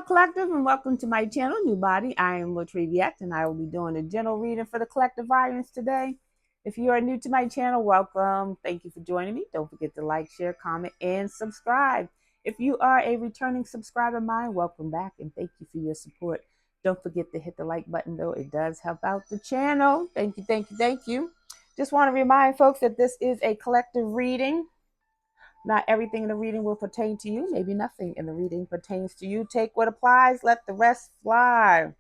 collective, and welcome to my channel, New Body. I am Latriviette, and I will be doing a general reading for the collective audience today. If you are new to my channel, welcome. Thank you for joining me. Don't forget to like, share, comment, and subscribe. If you are a returning subscriber of mine, welcome back, and thank you for your support. Don't forget to hit the like button, though. It does help out the channel. Thank you, thank you, thank you. Just want to remind folks that this is a collective reading. Not everything in the reading will pertain to you. Maybe nothing in the reading pertains to you. Take what applies, let the rest fly.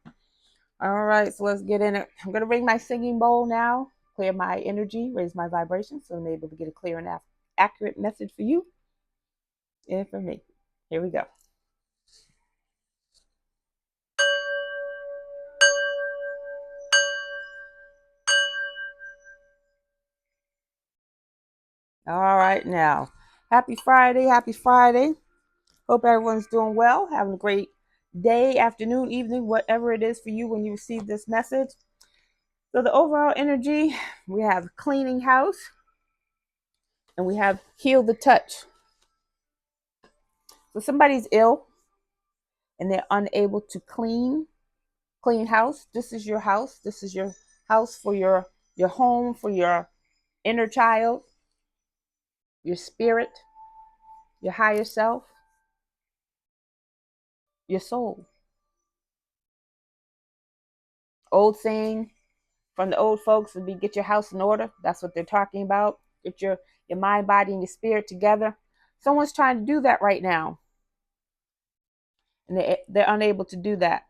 All right, so let's get in it. I'm going to bring my singing bowl now, clear my energy, raise my vibration, so I'm able to get a clear and accurate message for you and for me. Here we go. All right, now, happy Friday, happy Friday. Hope everyone's doing well, having a great day, afternoon, evening, whatever it is for you when you receive this message. So the overall energy, we have cleaning house and we have heal the touch. So somebody's ill and they're unable to clean house. This is your house. This is your house for your home, for your inner child, your spirit, your higher self, your soul. Old saying from the old folks would be get your house in order. That's what they're talking about. Get your mind, body, and your spirit together. Someone's trying to do that right now. And they're unable to do that.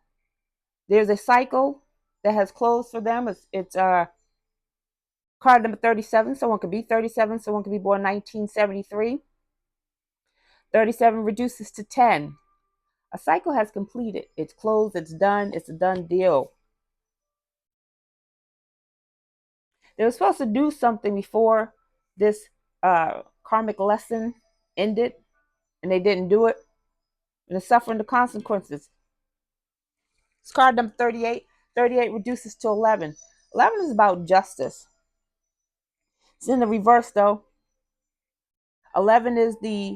There's a cycle that has closed for them. It's card number 37. Someone could be 37. Someone could be born 1973. 37 reduces to 10. A cycle has completed. It's closed. It's done. It's a done deal. They were supposed to do something before this karmic lesson ended, and they didn't do it. And they're suffering the consequences. It's card number 38. 38 reduces to 11. 11 is about justice. It's in the reverse, though. 11 is the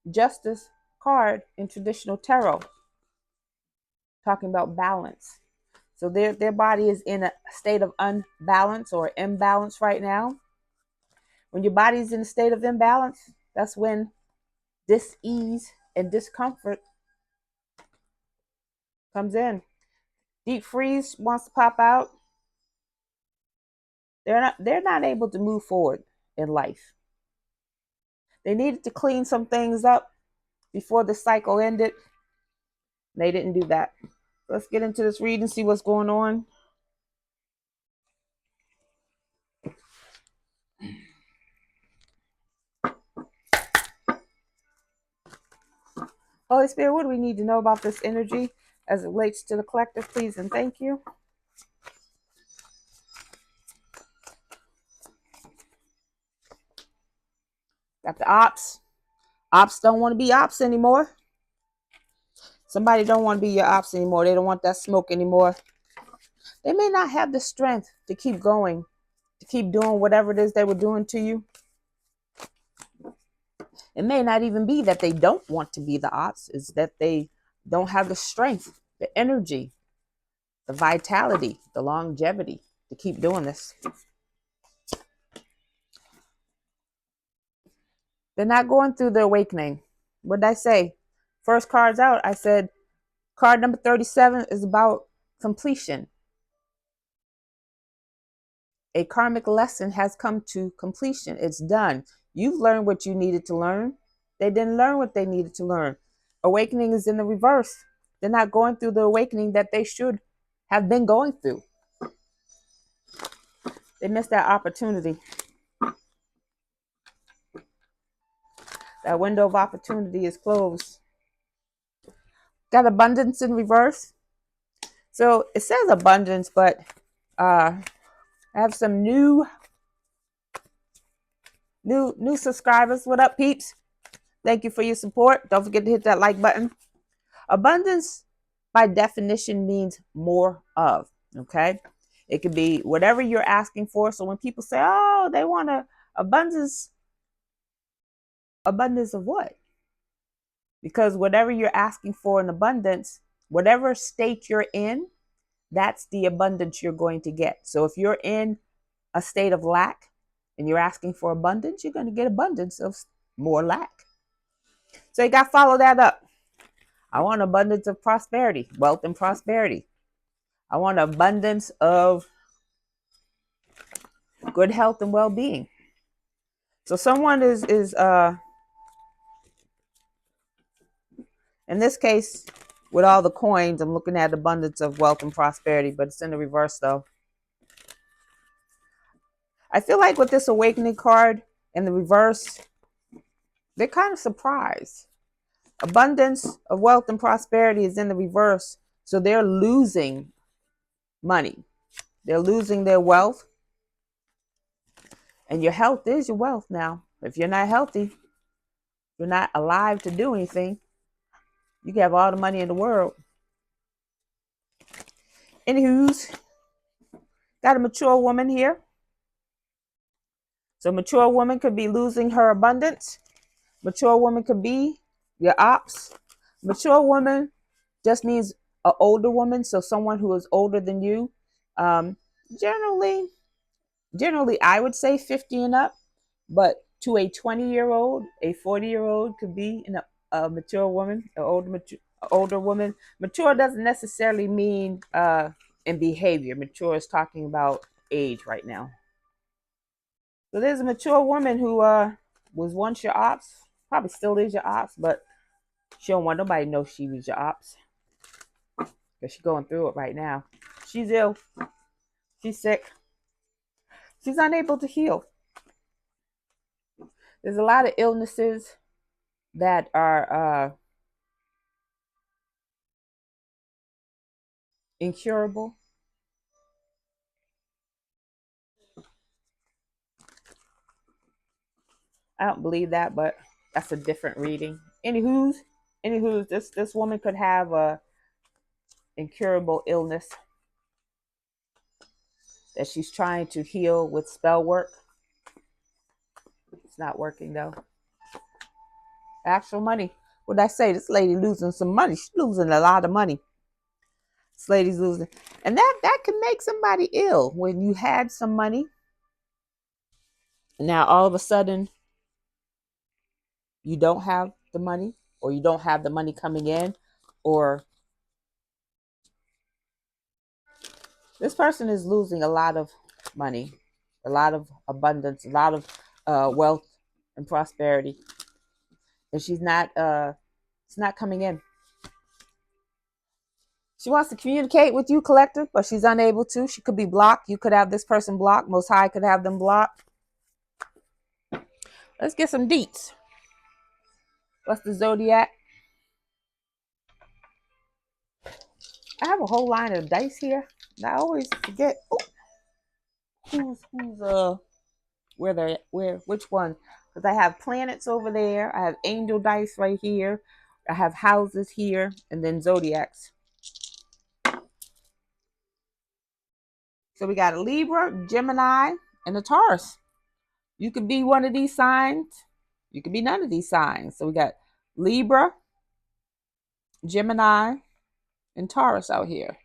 justice card in traditional tarot, talking about balance. So their body is in a state of unbalance or imbalance right now. When your body is in a state of imbalance, that's when dis-ease and discomfort comes in. Deep freeze wants to pop out. They're not able to move forward in life. They needed to clean some things up before the cycle ended. They didn't do that. Let's get into this read and see what's going on. Holy Spirit, what do we need to know about this energy as it relates to the collective, please and thank you. Got the ops. Ops don't want to be ops anymore. Somebody don't want to be your ops anymore. They don't want that smoke anymore. They may not have the strength to keep going, to keep doing whatever it is they were doing to you. It may not even be that they don't want to be the ops. It's that they don't have the strength, the energy, the vitality, the longevity to keep doing this. They're not going through the awakening. What did I say? First card's out. I said card number 37 is about completion. A karmic lesson has come to completion. It's done. You've learned what you needed to learn. They didn't learn what they needed to learn. Awakening is in the reverse. They're not going through the awakening that they should have been going through. They missed that opportunity. That window of opportunity is closed. Got abundance in reverse. So it says abundance, but I have some new subscribers. What up, peeps? Thank you for your support. Don't forget to hit that like button. Abundance, by definition, means more of. Okay? It could be whatever you're asking for. So when people say, oh, they want abundance of what? because whatever you're asking for in abundance, whatever state you're in, that's the abundance you're going to get. So if you're in a state of lack and you're asking for abundance, you're going to get abundance of more lack. So you got to follow that up. I want abundance of prosperity, wealth and prosperity. I want abundance of good health and well-being. So someone is in this case, with all the coins, I'm looking at abundance of wealth and prosperity, but it's in the reverse though. I feel like with this awakening card in the reverse, they're kind of surprised. Abundance of wealth and prosperity is in the reverse. So they're losing money. They're losing their wealth. And your health is your wealth now. If you're not healthy, you're not alive to do anything, you can have all the money in the world. Anywho's, got a mature woman here. So mature woman could be losing her abundance. Mature woman could be your ops. Mature woman just means an older woman, so someone who is older than you. Um, generally, I would say 50 and up, but to a 20-year-old, a 40-year-old could be a mature woman, older woman. Mature doesn't necessarily mean in behavior. Mature is talking about age right now. So there's a mature woman who was once your ops, probably still is your ops, but she don't want nobody to know she was your ops because she's going through it right now. She's ill. She's sick. She's unable to heal. There's a lot of illnesses that are incurable. I don't believe that, but that's a different reading. Anywho's, this woman could have a incurable illness that she's trying to heal with spell work. It's not working though. Actual money. What did I say? This lady losing some money. She's losing a lot of money. This lady's losing. And that can make somebody ill when you had some money. And now all of a sudden you don't have the money, or you don't have the money coming in, or this person is losing a lot of money, a lot of abundance, a lot of wealth and prosperity. And she's not it's not coming in. She wants to communicate with you, collective, but she's unable to. She could be blocked. You could have this person blocked. Most High could have them blocked. Let's get some deets. What's the zodiac? I have a whole line of dice here. And I always forget who's which one? Because I have planets over there. I have angel dice right here. I have houses here, and then zodiacs. So we got a Libra, Gemini, and a Taurus. You could be one of these signs. You could be none of these signs. So we got Libra, Gemini, and Taurus out here.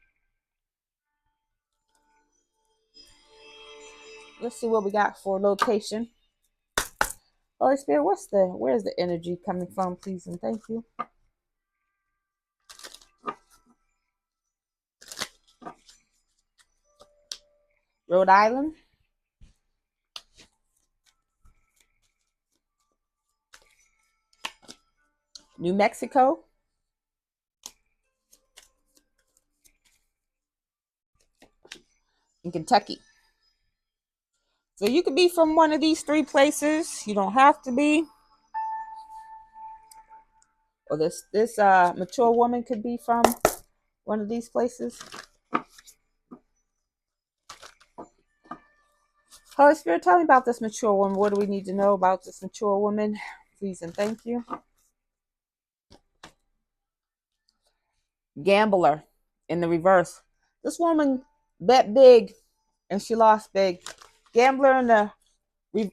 Let's see what we got for location. Holy Spirit, where's the energy coming from, please and thank you. Rhode Island. New Mexico. And Kentucky. So you could be from one of these three places. You don't have to be. Or this mature woman could be from one of these places. Holy Spirit, tell me about this mature woman. What do we need to know about this mature woman? Please and thank you. Gambler in the reverse. This woman bet big and she lost big. Gambler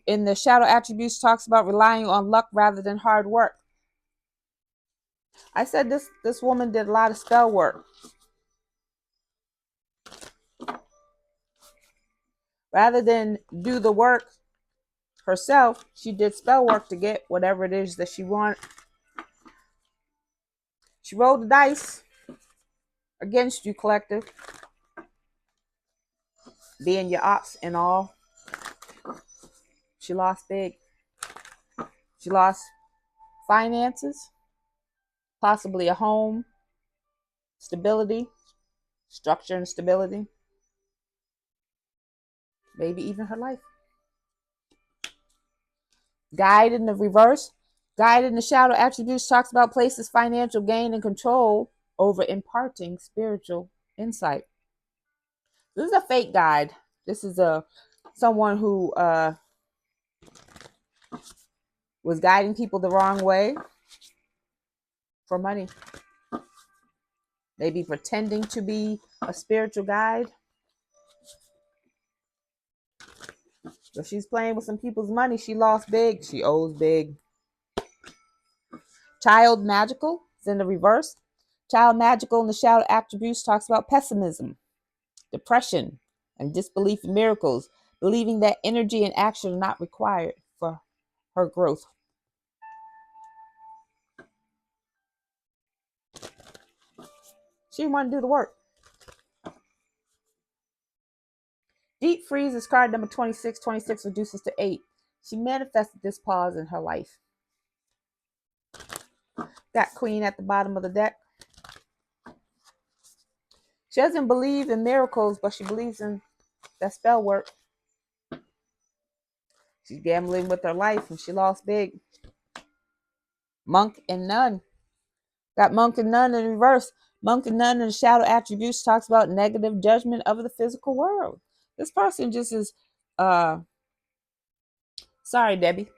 in the shadow attributes talks about relying on luck rather than hard work. I said this woman did a lot of spell work. Rather than do the work herself, she did spell work to get whatever it is that she wanted. She rolled the dice against you, collective, being your ops and all. She lost big. She lost finances, possibly a home, stability, structure and stability, maybe even her life. Guide in the reverse. Guide in the shadow attributes talks about places financial gain and control over imparting spiritual insight. This is a fake guide. This is someone who was guiding people the wrong way for money. Maybe pretending to be a spiritual guide. If she's playing with some people's money, she lost big. She owes big. Child magical is in the reverse. Child magical in the shadow attributes talks about pessimism, depression, and disbelief in miracles, believing that energy and action are not required for her growth. She didn't want to do the work. Deep freeze is card number 26. 26 reduces to 8. She manifested this pause in her life. Got queen at the bottom of the deck. She doesn't believe in miracles, but she believes in that spell work. She's gambling with her life and she lost big. Monk and nun. Got monk and nun in reverse. Monk and nun in the shadow attributes talks about negative judgment of the physical world. This person just is sorry, Debbie.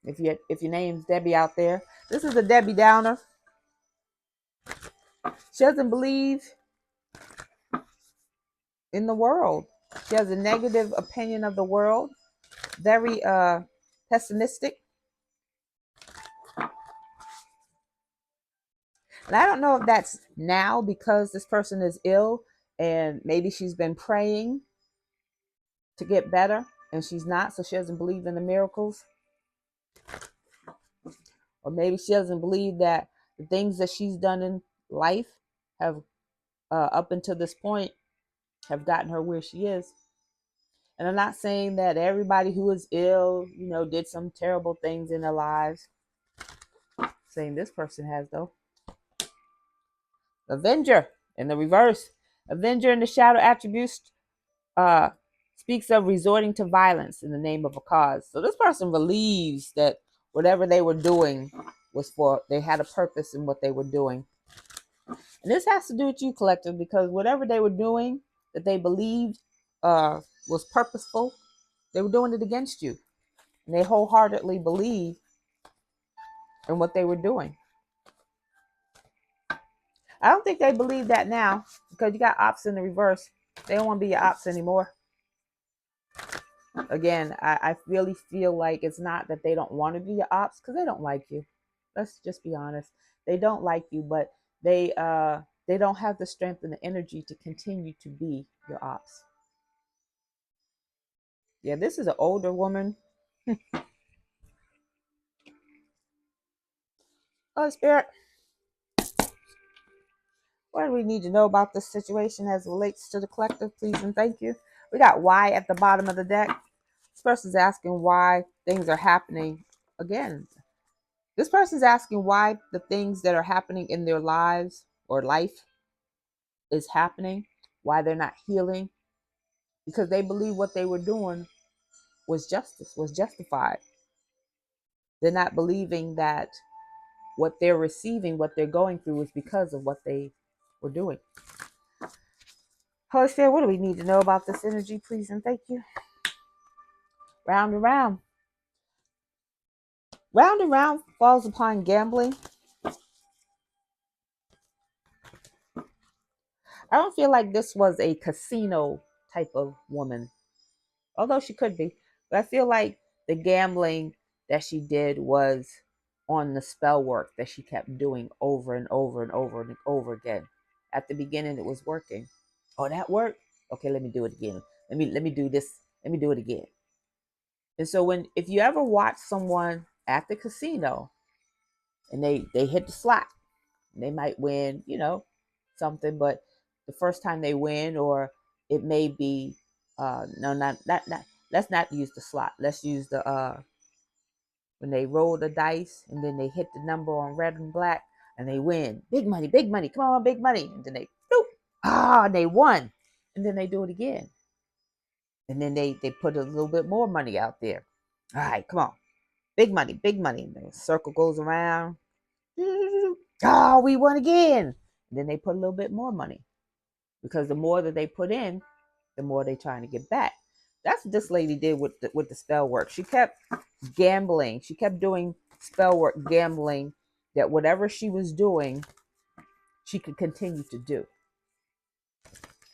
If your name's Debbie out there. This is a Debbie Downer. She doesn't believe in the world. She has a negative opinion of the world. Very pessimistic. And I don't know if that's now because this person is ill and maybe she's been praying to get better and she's not, so she doesn't believe in the miracles. Or maybe she doesn't believe that the things that she's done in life have, up until this point, have gotten her where she is. And I'm not saying that everybody who is ill, did some terrible things in their lives. I'm saying this person has, though. Avenger in the reverse. Avenger in the shadow attributes speaks of resorting to violence in the name of a cause. So this person believes that whatever they were doing they had a purpose in what they were doing. And this has to do with you, collective, because whatever they were doing that they believed was purposeful, they were doing it against you. And they wholeheartedly believe in what they were doing. I don't think they believe that now because you got ops in the reverse. They don't want to be your ops anymore. Again, I really feel like it's not that they don't want to be your ops because they don't like you. Let's just be honest. They don't like you, but they don't have the strength and the energy to continue to be your ops. Yeah, this is an older woman. Oh, Spirit. What do we need to know about this situation as it relates to the collective? Please and thank you. We got why at the bottom of the deck. This person's asking why things are happening again. This person's asking why the things that are happening in their lives or life is happening, why they're not healing, because they believe what they were doing was justice, was justified. They're not believing that what they're receiving, what they're going through is because of what they were doing. Holy Spirit, what do we need to know about this energy, please and thank you? Round and round. Round and round falls upon gambling. I don't feel like this was a casino type of woman, although she could be. But I feel like the gambling that she did was on the spell work that she kept doing over and over and over and over again. At the beginning, it was working. Oh, that worked. Okay, let me do it again. Let me do this. Let me do it again. And so if you ever watch someone at the casino and they hit the slot, they might win, something, but the first time they win, or it may be no, not let's not use the slot. Let's use the when they roll the dice and then they hit the number on red and black and they win. Big money, big money. Come on, big money. And then they boop, and they won. And then they do it again. And then they put a little bit more money out there. All right, come on. Big money, big money. And the circle goes around. Oh, we won again. And then they put a little bit more money. Because the more that they put in, the more they're trying to get back. That's what this lady did with the spell work. She kept gambling. She kept doing spell work, gambling, that whatever she was doing, she could continue to do.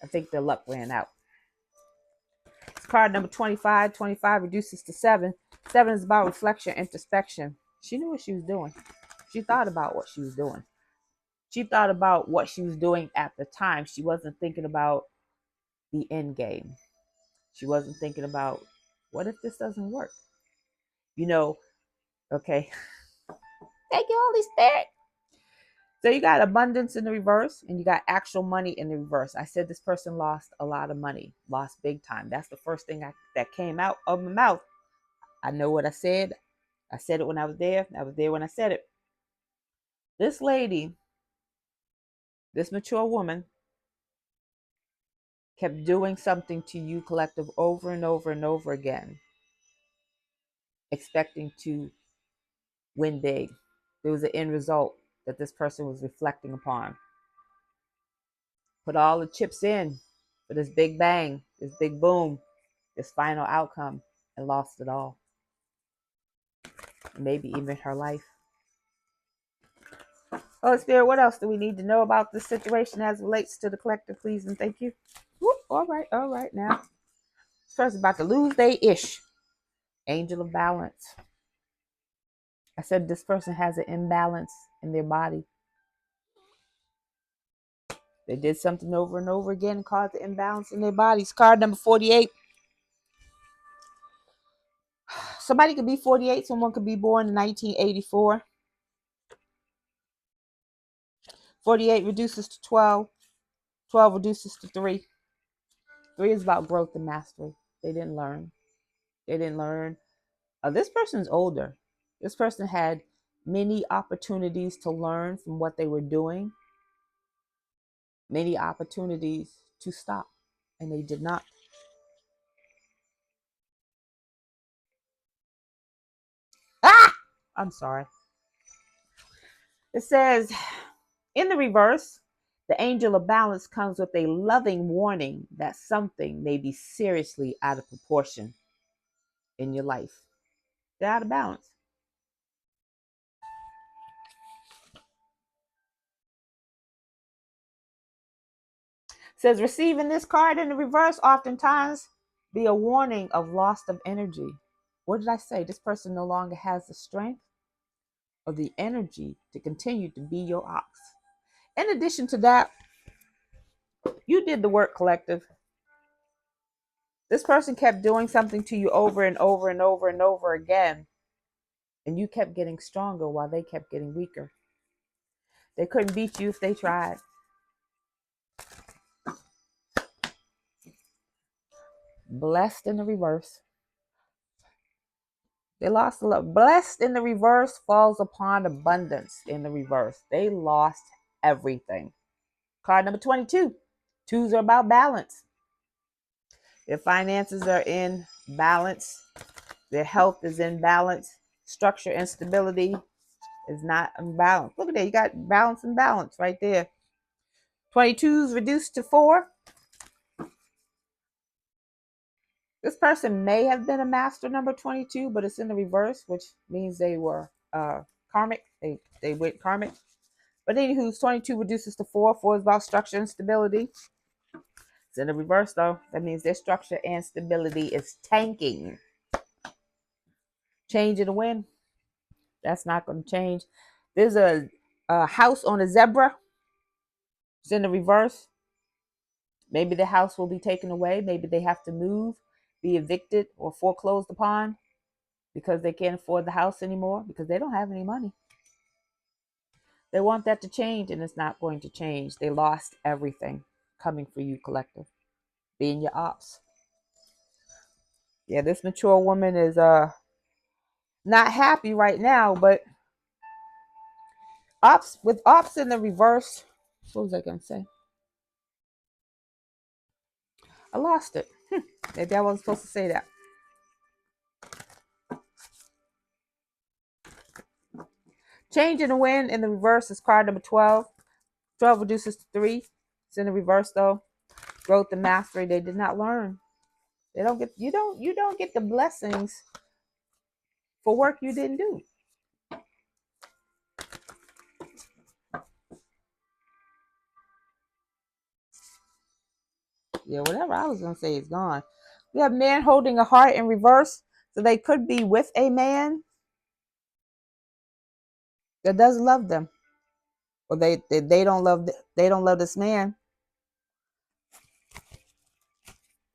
I think the luck ran out. Card number 25. 25 reduces to 7. 7 is about reflection, introspection. She knew what she was doing. She thought about what she was doing. She thought about what she was doing at the time. She wasn't thinking about the end game. She wasn't thinking about, what if this doesn't work? Okay. Thank you, Holy Spirit. So you got abundance in the reverse and you got actual money in the reverse. I said this person lost a lot of money, lost big time. That's the first thing that came out of my mouth. I know what I said. I said it when I was there. I was there when I said it. This lady, this mature woman, kept doing something to you, collective, over and over and over again, expecting to win big. There was an end result that this person was reflecting upon. Put all the chips in for this big bang, this big boom, this final outcome, and lost it all. Maybe even her life. Holy Spirit, what else do we need to know about this situation as it relates to the collective, please and thank you? Whoop, all right now. This person's about to lose their ish. Angel of balance. I said this person has an imbalance in their body. They did something over and over again and caused the imbalance in their bodies. Card number 48. Somebody could be 48. Someone could be born in 1984. 48 reduces to 12. 12 reduces to 3. 3 is about growth and mastery. They didn't learn. This person's older. This person had many opportunities to learn from what they were doing. Many opportunities to stop. And they did not. I'm sorry. It says, in the reverse, the angel of balance comes with a loving warning that something may be seriously out of proportion in your life. They're out of balance. It says, receiving this card in the reverse oftentimes be a warning of loss of energy. What did I say? This person no longer has the strength or the energy to continue to be your ox. In addition to that, you did the work, collective. This person kept doing something to you over and over and over and over again. And you kept getting stronger while they kept getting weaker. They couldn't beat you if they tried. Blessed in the reverse. They lost a lot. Blessed in the reverse falls upon abundance in the reverse. They lost everything. Card number 22. Twos are about balance. Their finances are in balance. Their health is in balance. Structure and stability is not in balance. Look at that. You got balance and balance right there. 22s reduced to 4. This person may have been a master number 22, but it's in the reverse, which means they were karmic. They went karmic. But anywho, 22 reduces to 4. 4 is about structure and stability. It's in the reverse, though. That means their structure and stability is tanking. Change in the wind. That's not going to change. There's a house on a zebra. It's in the reverse. Maybe the house will be taken away. Maybe they have to move, be evicted, or foreclosed upon because they can't afford the house anymore because they don't have any money. They want that to change, and it's not going to change. They lost everything coming for you, collective. Being your ops. Yeah, this mature woman is not happy right now, but ops in the reverse. What was I gonna say? I lost it. Maybe I wasn't supposed to say that. Change in the wind in the reverse is card number 12. 12 reduces to 3. It's in the reverse though. Growth and mastery. They did not learn. They don't get you don't get the blessings for work you didn't do. Yeah, whatever I was gonna say is gone. We have man holding a heart in reverse. So they could be with a man that doesn't love them. Or they don't love this man.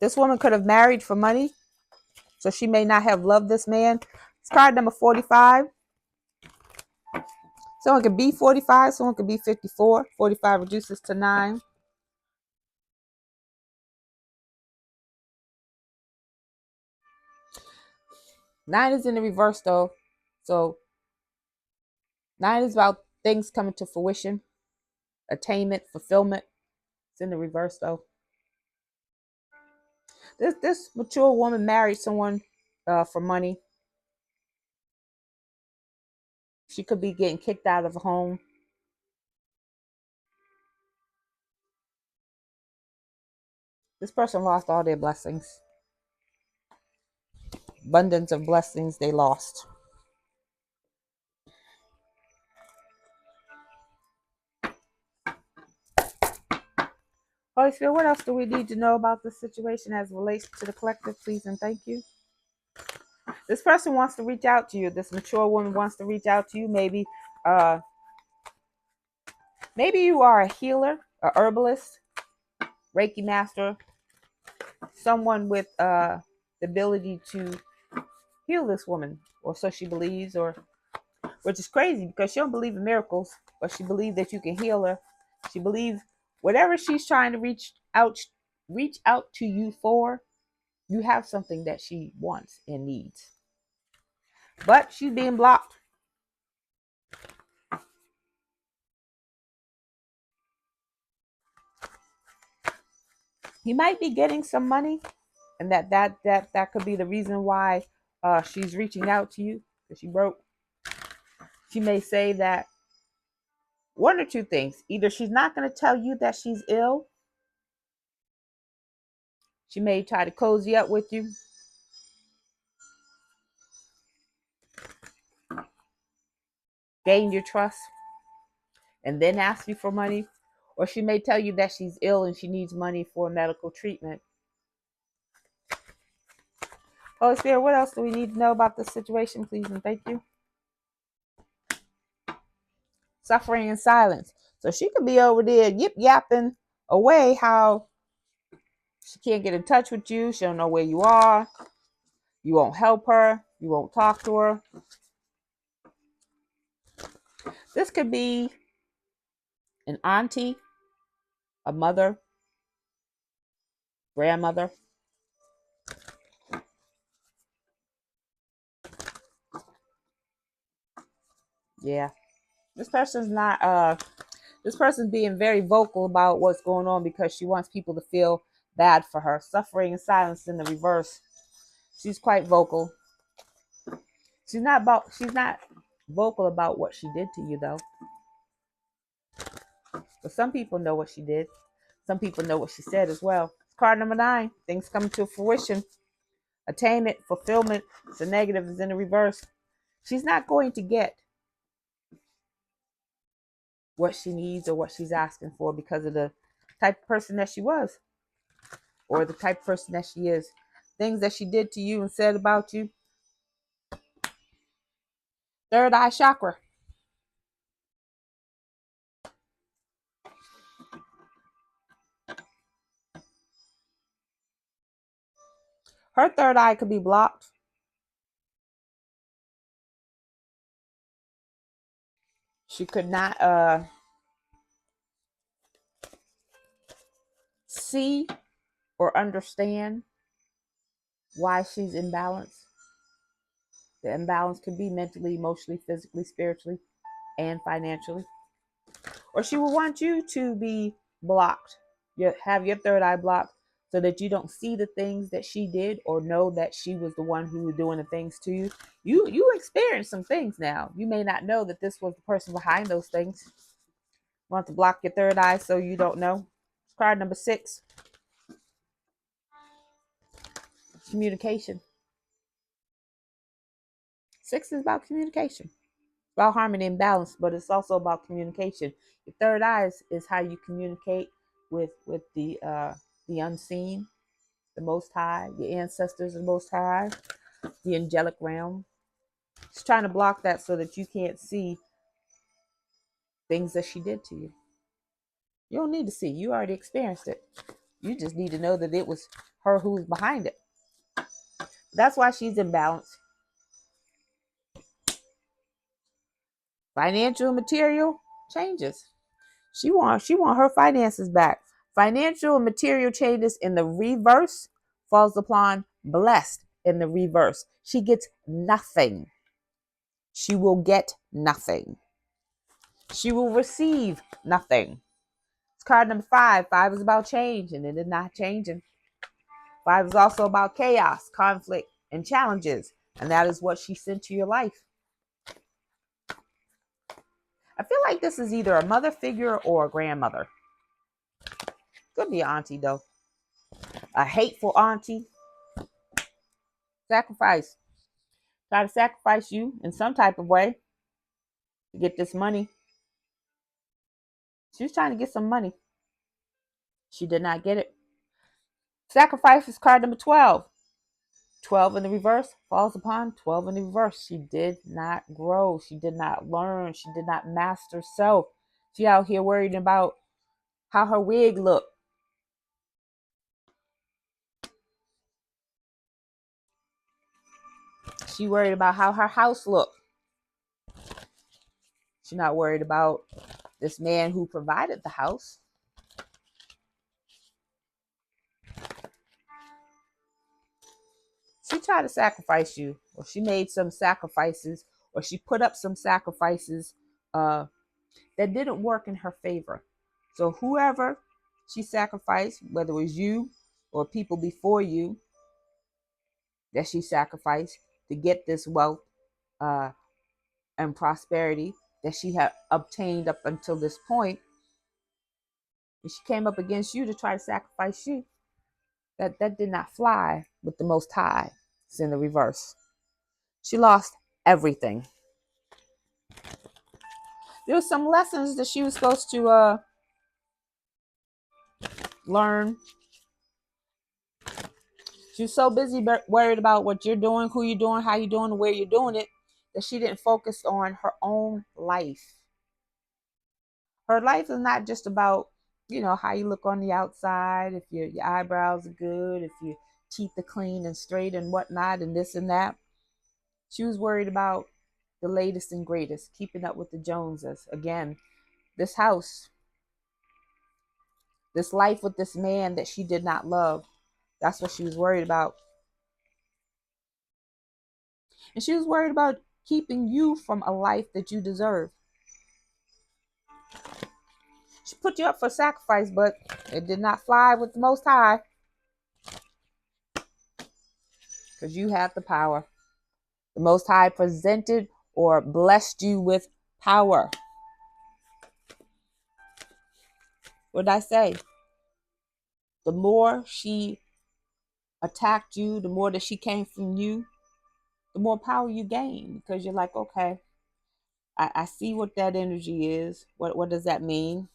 This woman could have married for money. So she may not have loved this man. It's card number 45. Someone could be 45, someone could be 54. 45 reduces to 9. Nine is in the reverse though. So 9 is about things coming to fruition, attainment, fulfillment. It's in the reverse though. This mature woman married someone for money. She could be getting kicked out of a home. This person lost all their blessings. Abundance of blessings they lost. Holy Spirit, what else do we need to know about this situation as it relates to the collective, please and thank you? This person wants to reach out to you. This mature woman wants to reach out to you. Maybe you are a healer, a herbalist, Reiki master, someone with the ability to heal this woman, or so she believes, or which is crazy because she don't believe in miracles, but she believes that you can heal her. She believes whatever she's trying to reach out to you for, you have something that she wants and needs. But she's being blocked. You might be getting some money, and that could be the reason why she's reaching out to you because she broke. She may say that one or two things. Either she's not going to tell you that she's ill. She may try to cozy up with you. Gain your trust, and then ask you for money. Or she may tell you that she's ill and she needs money for medical treatment. Holy Spirit, what else do we need to know about this situation, please and thank you? Suffering in silence. So she could be over there yip yapping away how she can't get in touch with you. She don't know where you are. You won't help her. You won't talk to her. This could be an auntie, a mother, grandmother. Yeah. This person's not this person's being very vocal about what's going on because she wants people to feel bad for her. Suffering in silence in the reverse. She's quite vocal. She's not vocal about what she did to you though. But some people know what she did. Some people know what she said as well. Card number 9. Things coming to fruition. Attainment, fulfillment. It's a negative, is in the reverse. She's not going to get what she needs or what she's asking for because of the type of person that she was or the type of person that she is. Things that she did to you and said about you. Third eye chakra. Her third eye could be blocked. She could not see or understand why she's imbalanced. The imbalance could be mentally, emotionally, physically, spiritually, and financially. Or she will want you to be blocked. You have your third eye blocked so that you don't see the things that she did or know that she was the one who was doing the things to you. You experience some things now. You may not know that this was the person behind those things. Want to block your third eye so you don't know. Card number 6. Communication. 6 is about communication. It's about harmony and balance, but it's also about communication. Your third eye is how you communicate with the unseen, the Most High, your ancestors, the Most High, the angelic realm. She's trying to block that so that you can't see things that she did to you. You don't need to see. You already experienced it. You just need to know that it was her who's behind it. That's why she's imbalanced. Financial and material changes. She want her finances back. Financial and material changes in the reverse falls upon blessed in the reverse. She gets nothing. She will get nothing. She will receive nothing. It's card number 5. 5 is about change, and it is not changing. 5 is also about chaos, conflict, and challenges, and that is what she sent to your life. I feel like this is either a mother figure or a grandmother. Could be an auntie, though. A hateful auntie. Sacrifice. Try to sacrifice you in some type of way to get this money. She was trying to get some money. She did not get it. Sacrifice is card number 12. 12 in the reverse falls upon 12 in the reverse. She did not grow. She did not learn. She did not master self. She out here worried about how her wig looked. She worried about how her house looked. She's not worried about this man who provided the house. She tried to sacrifice you, or she made some sacrifices, or she put up some sacrifices that didn't work in her favor. So whoever she sacrificed, whether it was you or people before you that she sacrificed to get this wealth uh, and prosperity that she had obtained up until this point, and she came up against you to try to sacrifice you, that did not fly with the Most High. It's in the reverse. She lost everything. There were some lessons that she was supposed to learn. She was so busy worried about what you're doing, who you're doing, how you're doing, and where you're doing it, that she didn't focus on her own life. Her life is not just about, how you look on the outside, if your eyebrows are good, if your teeth are clean and straight and whatnot, and this and that. She was worried about the latest and greatest, keeping up with the Joneses. Again, this house, this life with this man that she did not love. That's what she was worried about. And she was worried about keeping you from a life that you deserve. She put you up for sacrifice, but it did not fly with the Most High. Because you have the power. The Most High presented or blessed you with power. What did I say? The more she attacked you, the more that she came from you, the more power you gain. Because you're like, okay, I see what that energy is. What does that mean?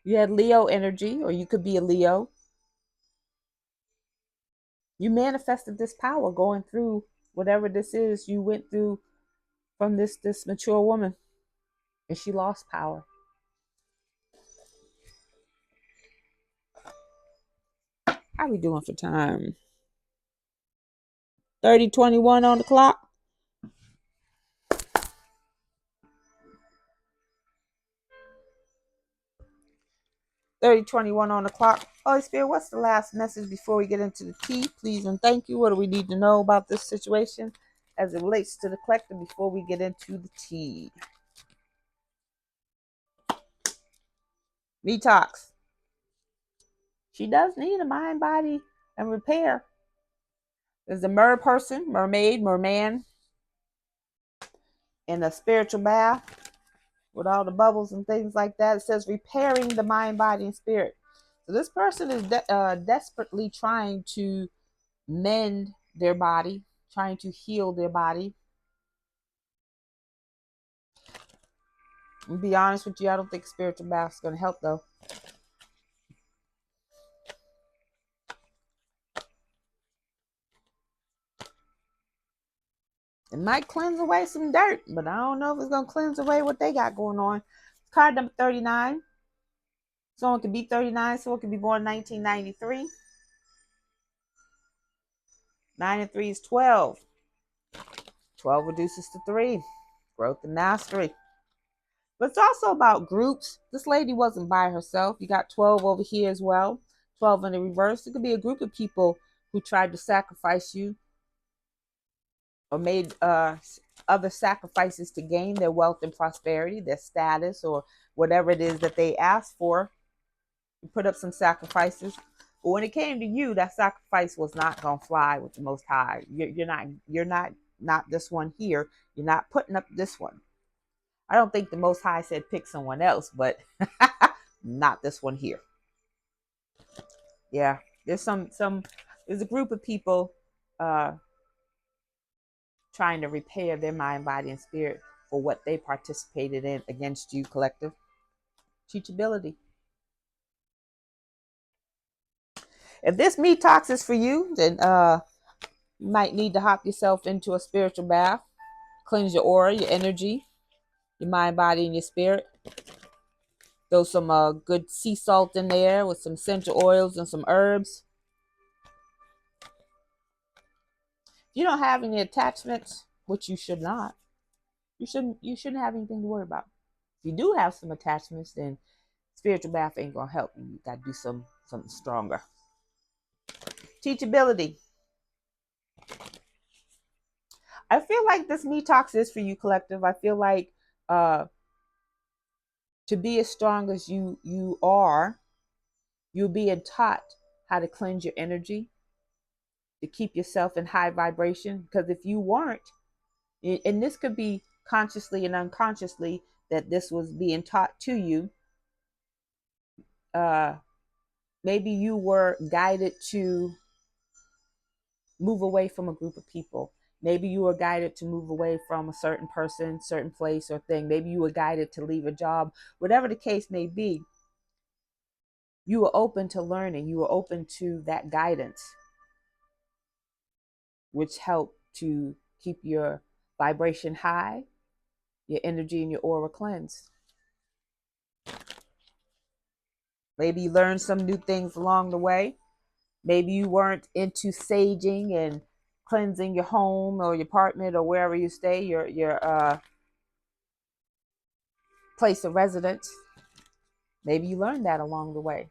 You had Leo energy, or you could be a Leo. You manifested this power going through whatever this is you went through from this mature woman, and she lost power. How we doing for time? 30:21 on the clock. 30:21 on the clock. Holy Spirit, what's the last message before we get into the tea? Please and thank you. What do we need to know about this situation as it relates to the collector before we get into the tea? Detox. She does need a mind, body, and repair. There's a mermaid, merman, in a spiritual bath with all the bubbles and things like that. It says repairing the mind, body, and spirit. So this person is desperately trying to mend their body, trying to heal their body. To be honest with you, I don't think spiritual bath is going to help, though. It might cleanse away some dirt, but I don't know if it's going to cleanse away what they got going on. Card number 39. Someone could be 39, someone could be born in 1993. 9 and 3 is 12. 12 reduces to 3. Growth and mastery. But it's also about groups. This lady wasn't by herself. You got 12 over here as well. 12 in the reverse. It could be a group of people who tried to sacrifice you or made other sacrifices to gain their wealth and prosperity, their status, or whatever it is that they asked for. You put up some sacrifices. But when it came to you, that sacrifice was not going to fly with the Most High. You're not this one here. You're not putting up this one. I don't think the Most High said pick someone else, but not this one here. Yeah, there's there's a group of people trying to repair their mind, body, and spirit for what they participated in against you, collective. Teachability. If this detox is for you, then you might need to hop yourself into a spiritual bath, cleanse your aura, your energy, your mind, body, and your spirit. Throw some good sea salt in there with some essential oils and some herbs. If you don't have any attachments, which you should not, you shouldn't have anything to worry about. If you do have some attachments, then spiritual bath ain't gonna help you. You gotta do something stronger. Teachability. I feel like this detox is for you, collective. I feel like to be as strong as you are, you're being taught how to cleanse your energy, to keep yourself in high vibration. Because if you weren't, and this could be consciously and unconsciously that this was being taught to you, maybe you were guided to move away from a group of people. Maybe you were guided to move away from a certain person, certain place or thing. Maybe you were guided to leave a job. Whatever the case may be, you were open to learning. You were open to that guidance, which helped to keep your vibration high, your energy and your aura cleansed. Maybe you learned some new things along the way. Maybe you weren't into saging and cleansing your home or your apartment or wherever you stay, your place of residence. Maybe you learned that along the way.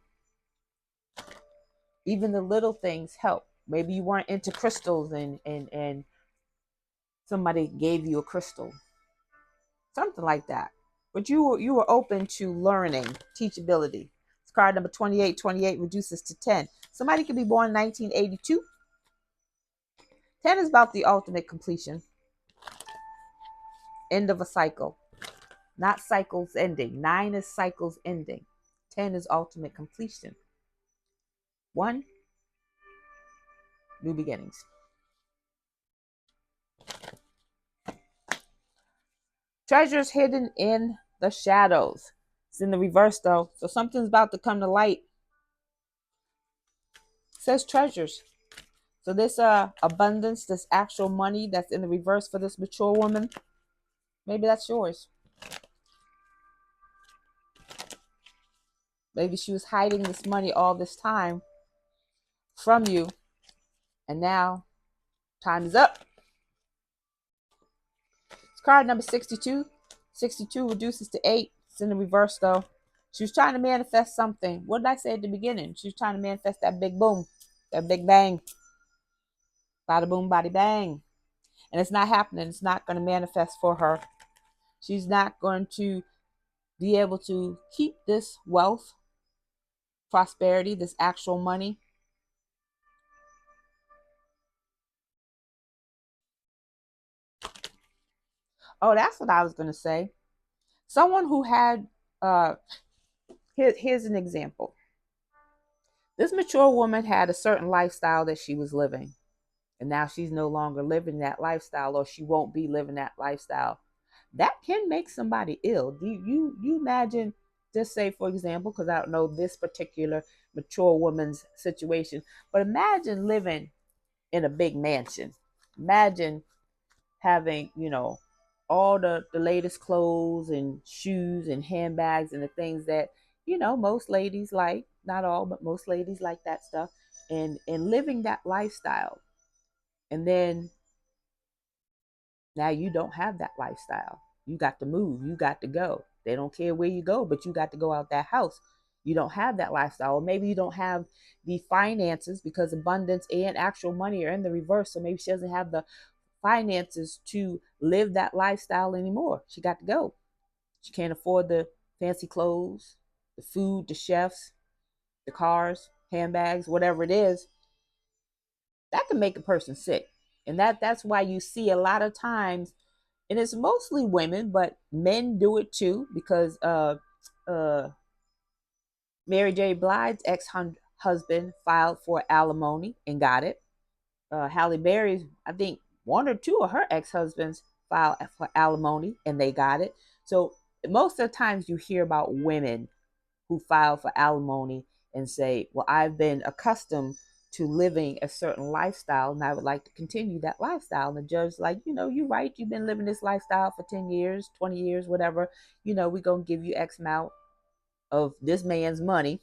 Even the little things help. Maybe you weren't into crystals and somebody gave you a crystal. Something like that. But you were open to learning, teachability. It's card number 28. 28 reduces to 10. Somebody could be born in 1982. 10 is about the ultimate completion. End of a cycle. Not cycles ending. 9 is cycles ending. 10 is ultimate completion. 1, new beginnings. Treasures hidden in the shadows. It's in the reverse though. So something's about to come to light. It says treasures. So this abundance, this actual money that's in the reverse for this mature woman, maybe that's yours. Maybe she was hiding this money all this time from you, and now time is up. It's card number 62. 62 reduces to 8. It's in the reverse though. She was trying to manifest something. What did I say at the beginning? She was trying to manifest that big boom, that big bang. Bada boom, bada bang. And it's not happening. It's not going to manifest for her. She's not going to be able to keep this wealth, prosperity, this actual money. Oh, that's what I was going to say. Someone who had, uh, here's an example. This mature woman had a certain lifestyle that she was living, and now she's no longer living that lifestyle, or she won't be living that lifestyle. That can make somebody ill. Do you imagine, just say for example, because I don't know this particular mature woman's situation, but imagine living in a big mansion. Imagine having, all the latest clothes and shoes and handbags and the things that, most ladies like, not all, but most ladies like that stuff, and living that lifestyle. And then now you don't have that lifestyle. You got to move. You got to go. They don't care where you go, but you got to go out that house. You don't have that lifestyle. Or maybe you don't have the finances, because abundance and actual money are in the reverse. So maybe she doesn't have the finances to live that lifestyle anymore. She got to go. She can't afford the fancy clothes, the food, the chefs, the cars, handbags, whatever it is. That can make a person sick. And that's why you see a lot of times, and it's mostly women, but men do it too, because uh Mary J. Blige's ex-husband filed for alimony and got it. Halle Berry's, I think one or two of her ex-husbands filed for alimony and they got it. So most of the times you hear about women who file for alimony and say, well, I've been accustomed to living a certain lifestyle and I would like to continue that lifestyle. And the judge's like, you're right. You've been living this lifestyle for 10 years, 20 years, whatever. We're going to give you X amount of this man's money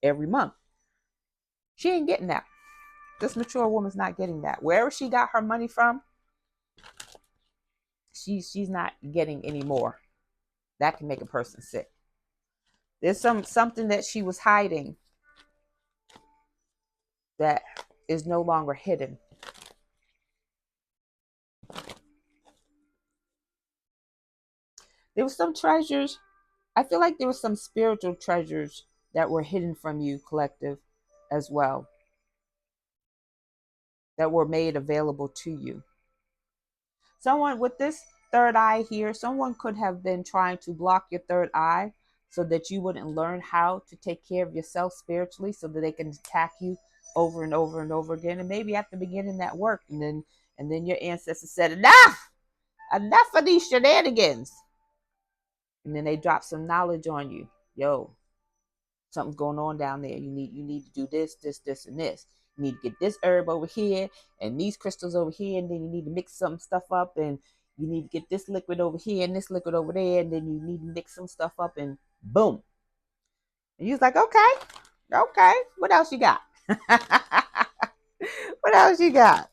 every month. She ain't getting that. This mature woman's not getting that. Wherever she got her money from, she's not getting any more. That can make a person sick. There's something that she was hiding that is no longer hidden. There was some treasures. I feel like there were some spiritual treasures that were hidden from you, collective, as well, that were made available to you. Someone with this third eye here, someone could have been trying to block your third eye so that you wouldn't learn how to take care of yourself spiritually, so that they can attack you over and over and over again. And maybe at the beginning that worked, and then your ancestors said, enough of these shenanigans. And then they dropped some knowledge on you. Yo, something's going on down there. You need to do this, and this. You need to get this herb over here and these crystals over here, and then you need to mix some stuff up, and you need to get this liquid over here and this liquid over there, and then you need to mix some stuff up, and boom. And you was like, okay, what else you got? What else you got?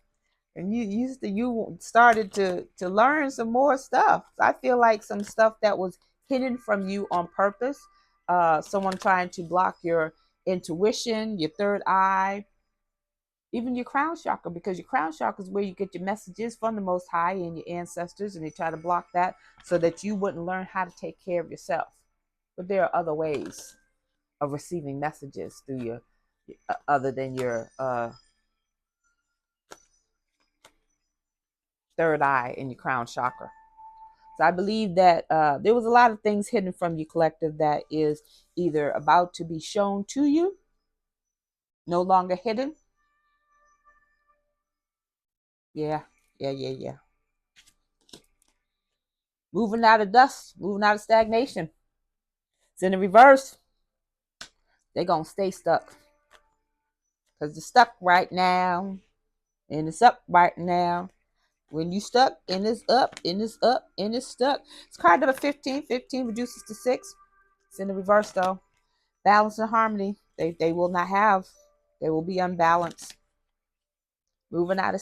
And you started to learn some more stuff. I feel like some stuff that was hidden from you on purpose. Someone trying to block your intuition, your third eye, even your crown chakra, because your crown chakra is where you get your messages from the Most High and your ancestors, and they try to block that so that you wouldn't learn how to take care of yourself. But there are other ways of receiving messages through your other than your third eye and your crown chakra. So I believe that there was a lot of things hidden from you, collective, that is either about to be shown to you, no longer hidden. Yeah. Moving out of dust, moving out of stagnation. It's in the reverse. They're going to stay stuck because they're stuck right now. And it's up right now. When you stuck, and it's up, and it's up, and it's stuck. It's card number 15. 15 reduces to 6. It's in the reverse though. Balance and harmony. They will not have. They will be unbalanced. Moving out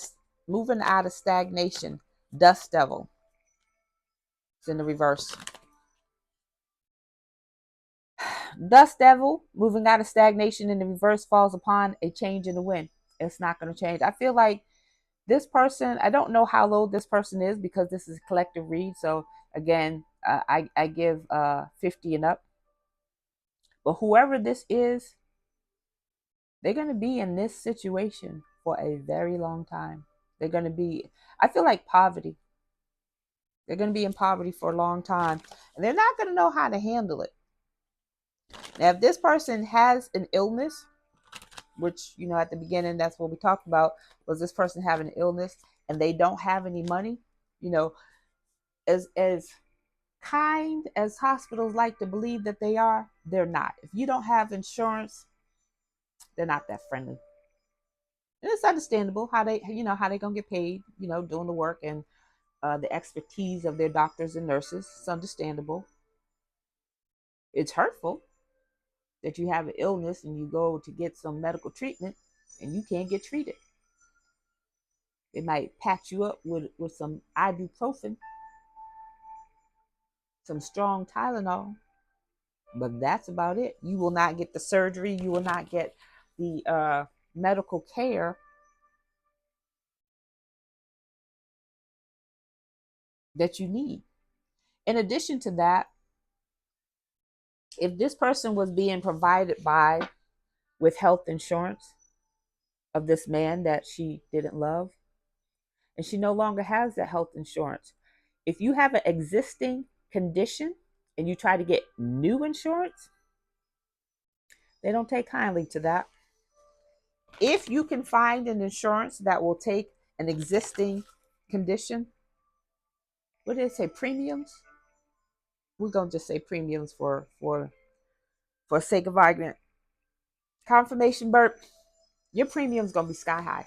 of stagnation. Dust devil. It's in the reverse. Dust devil, moving out of stagnation in the reverse, falls upon a change in the wind. It's not going to change. I feel like this person, I don't know how low this person is because this is a collective read. So again, I give 50 and up. But whoever this is, they're going to be in this situation for a very long time. They're going to be, I feel like poverty. They're going to be in poverty for a long time. And they're not going to know how to handle it. Now, if this person has an illness, which, at the beginning, that's what we talked about, was this person having an illness and they don't have any money, as kind as hospitals like to believe that they are, they're not. If you don't have insurance, they're not that friendly. And it's understandable how they gonna get paid, doing the work and the expertise of their doctors and nurses. It's understandable. It's hurtful that you have an illness and you go to get some medical treatment and you can't get treated. They might patch you up with some ibuprofen, some strong Tylenol, but that's about it. You will not get the surgery. You will not get the medical care that you need. In addition to that, if this person was being provided with health insurance of this man that she didn't love, and she no longer has that health insurance, if you have an existing condition and you try to get new insurance, they don't take kindly to that. If you can find an insurance that will take an existing condition, what did they say, premiums? We're gonna just say premiums for sake of argument. Confirmation burp, your premium's gonna be sky high.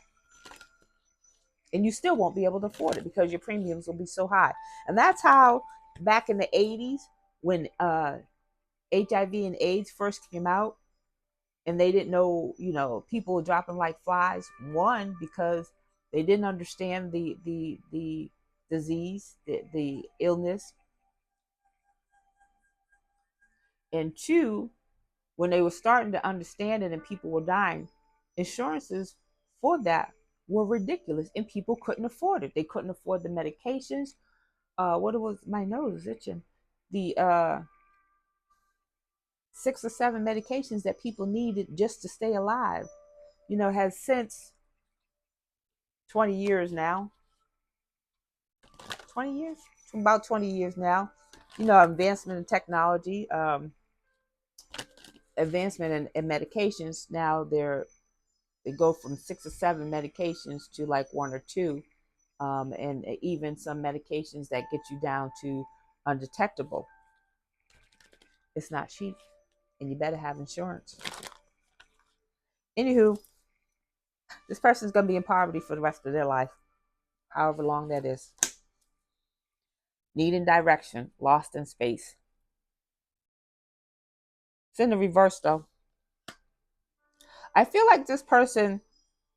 And you still won't be able to afford it because your premiums will be so high. And that's how back in the 80s, when HIV and AIDS first came out, and they didn't know, people were dropping like flies. One, because they didn't understand the disease, the illness. And two, when they were starting to understand it and people were dying, insurances for that were ridiculous and people couldn't afford it. They couldn't afford the medications. What it was, my nose is itching. The 6 or 7 medications that people needed just to stay alive, has since 20 years now. 20 years? About 20 years now. Advancement in technology, advancement in medications. Now they go from 6 or 7 medications to like 1 or 2, and even some medications that get you down to undetectable. It's not cheap, and you better have insurance. Anywho, this person's going to be in poverty for the rest of their life, however long that is. Needing direction, lost in space. It's in the reverse though. I feel like this person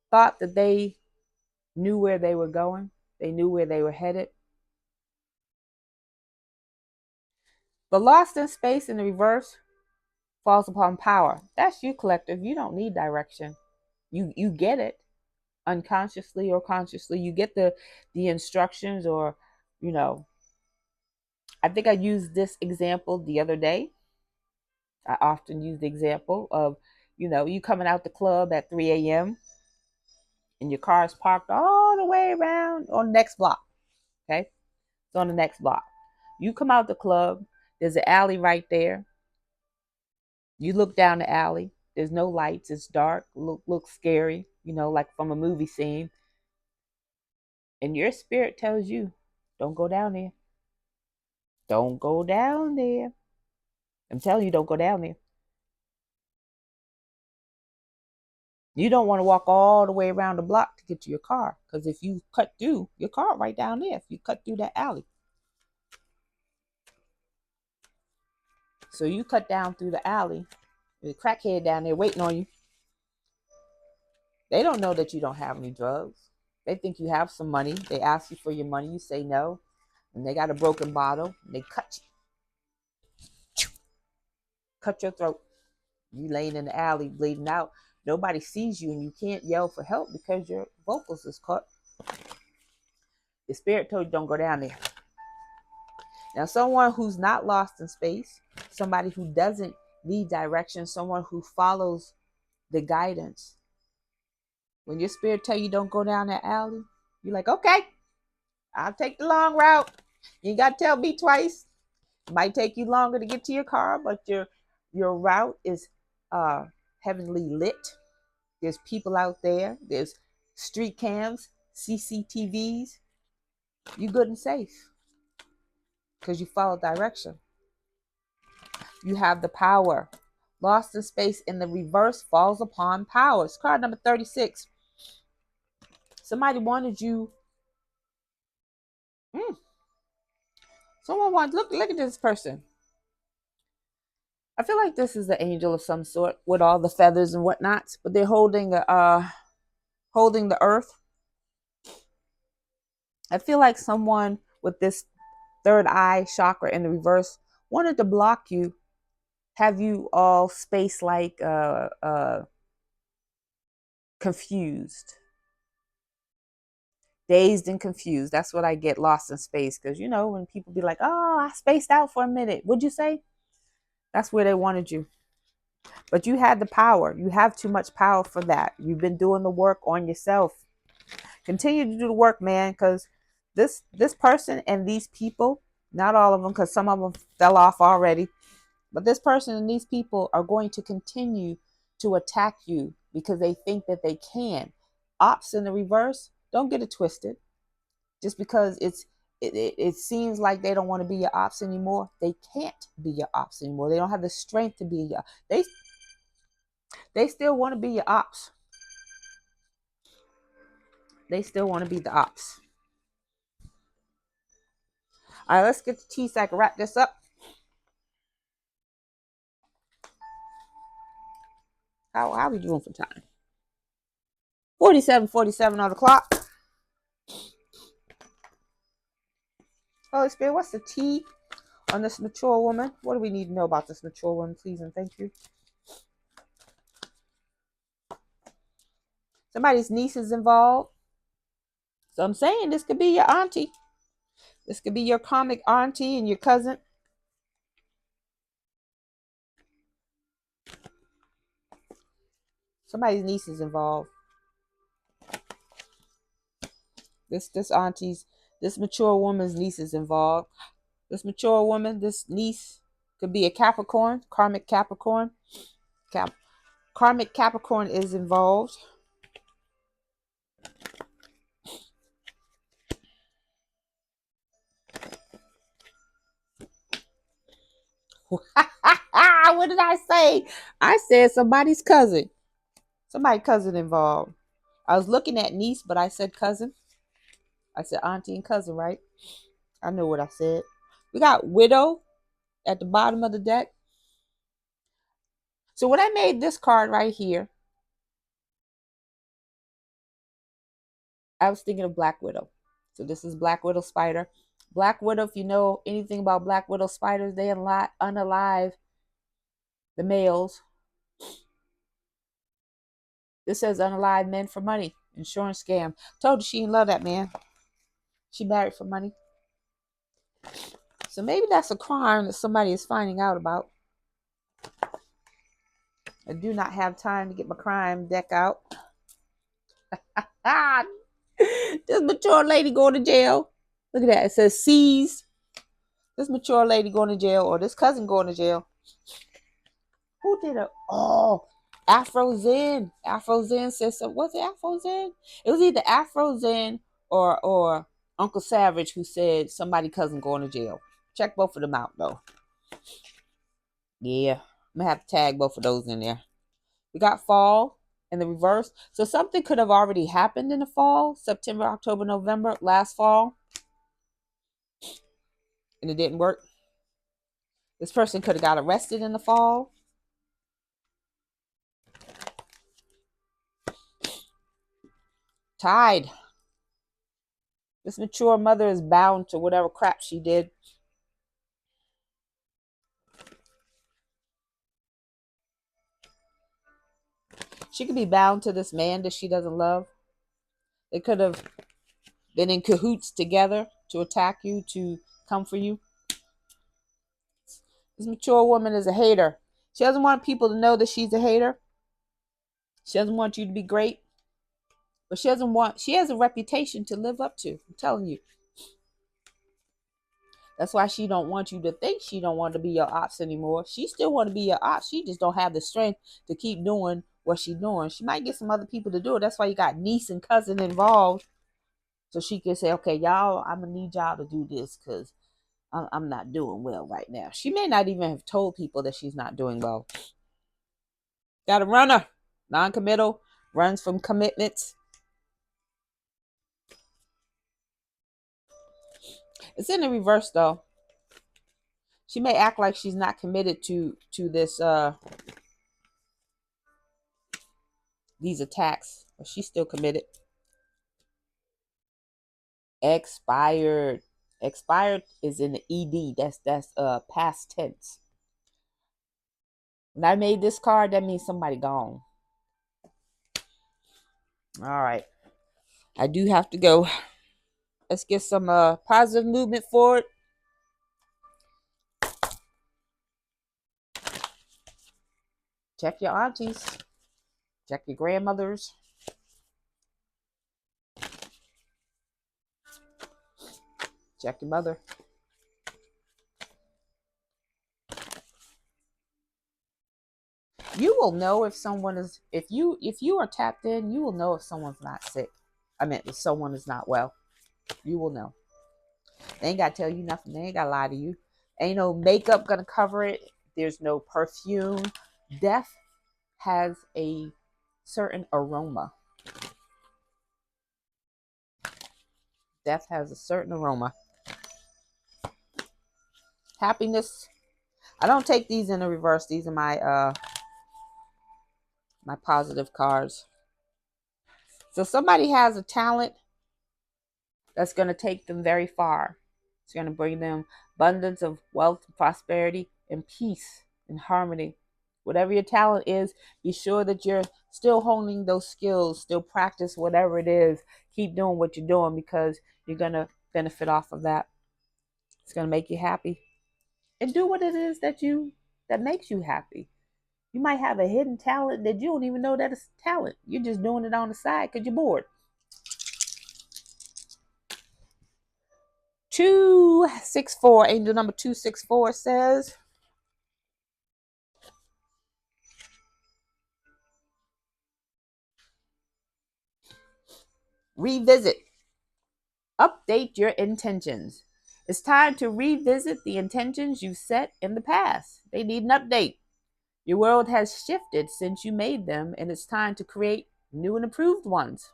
thought that they knew where they were going. They knew where they were headed. But lost in space in the reverse falls upon power. That's you, collective. You don't need direction. You get it unconsciously or consciously. You get the instructions, or I think I used this example the other day. I often use the example of, you coming out the club at 3 a.m. and your car is parked all the way around on the next block. Okay? It's on the next block. You come out the club, there's an alley right there. You look down the alley. There's no lights. It's dark. Looks scary, like from a movie scene. And your spirit tells you, don't go down there. Don't go down there. I'm telling you, don't go down there. You don't want to walk all the way around the block to get to your car, because if you cut through your car right down there, if you cut through that alley, so you cut down through the alley, the crackhead down there waiting on you. They don't know that you don't have any drugs. They think you have some money. They ask you for your money. You say no. And they got a broken bottle. And they cut you. Cut your throat. You laying in the alley bleeding out. Nobody sees you and you can't yell for help because your vocals is cut. The spirit told you don't go down there. Now, someone who's not lost in space, somebody who doesn't need direction, someone who follows the guidance. When your spirit tell you don't go down that alley, you're like, okay, I'll take the long route. You ain't got to tell me twice. It might take you longer to get to your car, but your route is heavenly lit. There's people out there. There's street cams, CCTVs. You good and safe because you follow direction. You have the power. Lost in space in the reverse falls upon power. It's card number 36. Somebody wanted you. Someone wants, look at this person. I feel like this is an angel of some sort with all the feathers and whatnot, but they're holding the earth. I feel like someone with this third eye chakra in the reverse wanted to block you, have you all space like confused, dazed and confused. That's what I get, lost in space. Because you know when people be like, "Oh, I spaced out for a minute," would you say? That's where they wanted you. But you had the power. You have too much power for that. You've been doing the work on yourself. Continue to do the work, man, because this person and these people, not all of them, because some of them fell off already, but this person and these people are going to continue to attack you because they think that they can. Ops in the reverse, don't get it twisted. Just because it seems like they don't want to be your ops anymore, they can't be your ops anymore. They don't have the strength to be your. They still want to be your ops. They still want to be the ops. All right, let's get the tea so I can wrap this up. How are we doing for time? 47 on the clock. Holy Spirit, what's the tea on this mature woman? What do we need to know about this mature woman, please and thank you? Somebody's niece is involved. So I'm saying this could be your auntie. This could be your comic auntie and your cousin. Somebody's niece is involved. This auntie's, this mature woman's niece is involved. This mature woman, this niece could be a Capricorn, karmic Capricorn. Karmic Capricorn is involved. What did I say? I said somebody's cousin. Somebody's cousin involved. I was looking at niece, but I said cousin. I said auntie and cousin, right? I know what I said. We got widow at the bottom of the deck. So when I made this card right here, I was thinking of Black Widow. So this is Black Widow spider. Black Widow, if you know anything about Black Widow spiders, they unalive the males. This says unalive men for money. Insurance scam. Told her she didn't love that man. She married for money. So maybe that's a crime that somebody is finding out about. I do not have time to get my crime deck out. This mature lady going to jail. Look at that. It says seized. This mature lady going to jail, or this cousin going to jail. Who did it? Oh, Afro Zen. Afro Zen says so. Was it Afro Zen? It was either Afro Zen or Uncle Savage who said somebody cousin going to jail. Check both of them out though. Yeah, I'm gonna have to tag both of those in there. We got fall in the reverse. So something could have already happened in the fall, September, October, November, last fall, and it didn't work. This person could have got arrested in the fall. Tied. This mature mother is bound to whatever crap she did. She could be bound to this man that she doesn't love. They could have been in cahoots together to attack you, to come for you. This mature woman is a hater. She doesn't want people to know that she's a hater. She doesn't want you to be great. But she has a reputation to live up to. I'm telling you. That's why she don't want you to think she don't want to be your ops anymore. She still want to be your ops. She just don't have the strength to keep doing what she's doing. She might get some other people to do it. That's why you got niece and cousin involved. So she can say, okay, y'all, I'm going to need y'all to do this because I'm not doing well right now. She may not even have told people that she's not doing well. Got a runner. Non-committal. Runs from commitments. It's in the reverse, though. She may act like she's not committed to this these attacks, but she's still committed. Expired. Expired is in the ED. That's past tense. When I made this card, that means somebody gone. All right. I do have to go. Let's get some positive movement forward. Check your aunties. Check your grandmothers. Check your mother. You will know if someone is, if you are tapped in, you will know if someone's not sick. I mean, if someone is not well. You will know. They ain't got to tell you nothing. They ain't got to lie to you. Ain't no makeup going to cover it. There's no perfume. Death has a certain aroma. Death has a certain aroma. Happiness. I don't take these in the reverse. These are my my positive cards. So somebody has a talent that's going to take them very far. It's going to bring them abundance of wealth, prosperity, and peace and harmony. Whatever your talent is, be sure that you're still honing those skills, still practice whatever it is. Keep doing what you're doing because you're going to benefit off of that. It's going to make you happy. And do what it is that makes you happy. You might have a hidden talent that you don't even know that it's talent. You're just doing it on the side because you're bored. 264, angel number 264 says, revisit. Update your intentions. It's time to revisit the intentions you set in the past. They need an update. Your world has shifted since you made them, and it's time to create new and improved ones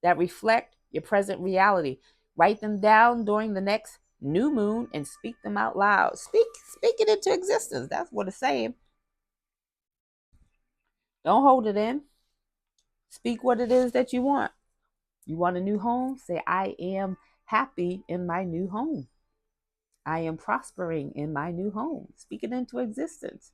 that reflect your present reality. Write them down during the next new moon and speak them out loud. Speak it into existence. That's what it's saying. Don't hold it in. Speak what it is that you want. You want a new home? Say, I am happy in my new home. I am prospering in my new home. Speak it into existence.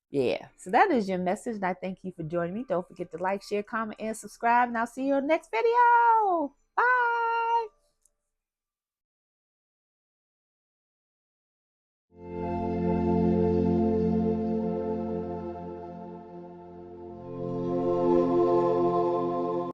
Yeah, so that is your message, and I thank you for joining me. Don't forget to like, share, comment, and subscribe, and I'll see you in the next video.